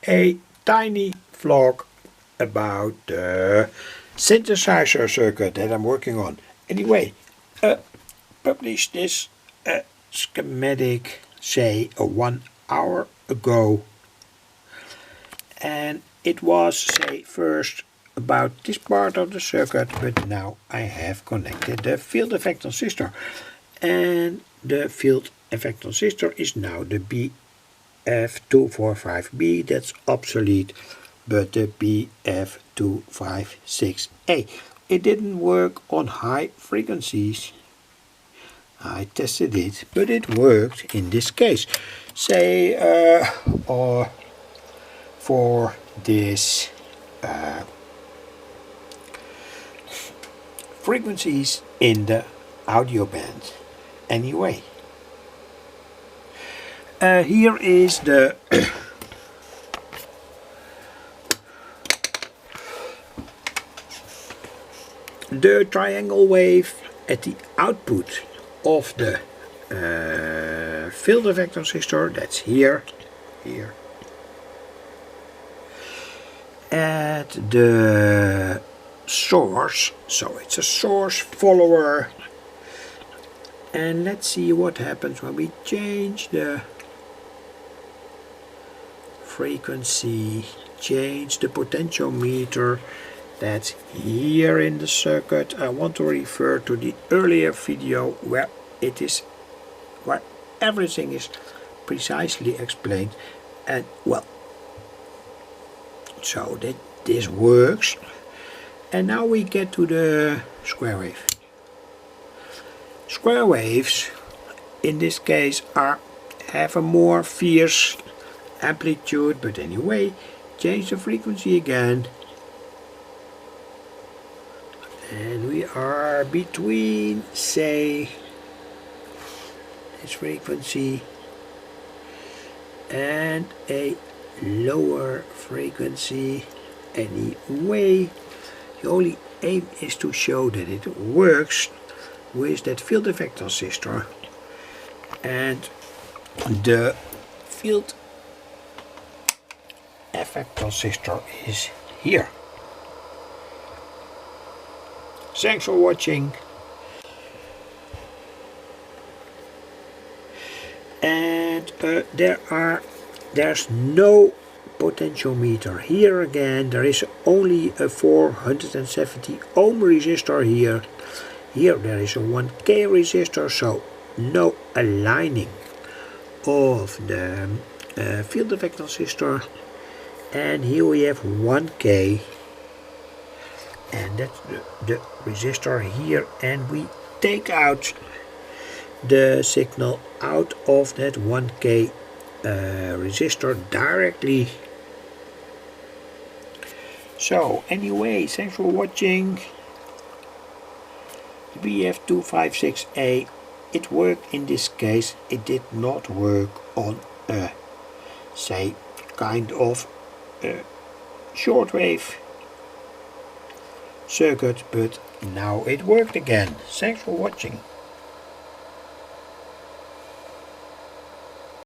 a tiny vlog about the synthesizer circuit that I'm working on. Anyway, published this schematic say 1 hour ago, and it was say first about this part of the circuit, but now I have connected the field effect transistor, and the field effect transistor is now the BF245B. That's obsolete, but the BF256A. It didn't work on high frequencies. I tested it, but it worked in this case. Say for this frequencies in the audio band. Anyway, here is the the triangle wave at the output of the field effect transistor. That's here. At the source, so it's a source follower, and let's see what happens when we change the frequency, change the potentiometer. That's here in the circuit. I want to refer to the earlier video where everything is precisely explained, and well, so that this works. And now we get to the square wave. Square waves in this case have a more fierce amplitude, but anyway, change the frequency again, and we are between say this frequency and a lower frequency. Anyway, the only aim is to show that it works with that field effect transistor, and the field effect transistor is here. Thanks for watching, and there's no potentiometer here. Again, there is only a 470 ohm resistor here. Here there is a 1K resistor, so no aligning of the field effect transistor. And here we have 1K, and that's the resistor here, and we take out the signal out of that 1K resistor directly. So anyway, thanks for watching. BF256A, it worked in this case. It did not work on say kind of shortwave circuit, but now it worked again. Thanks for watching.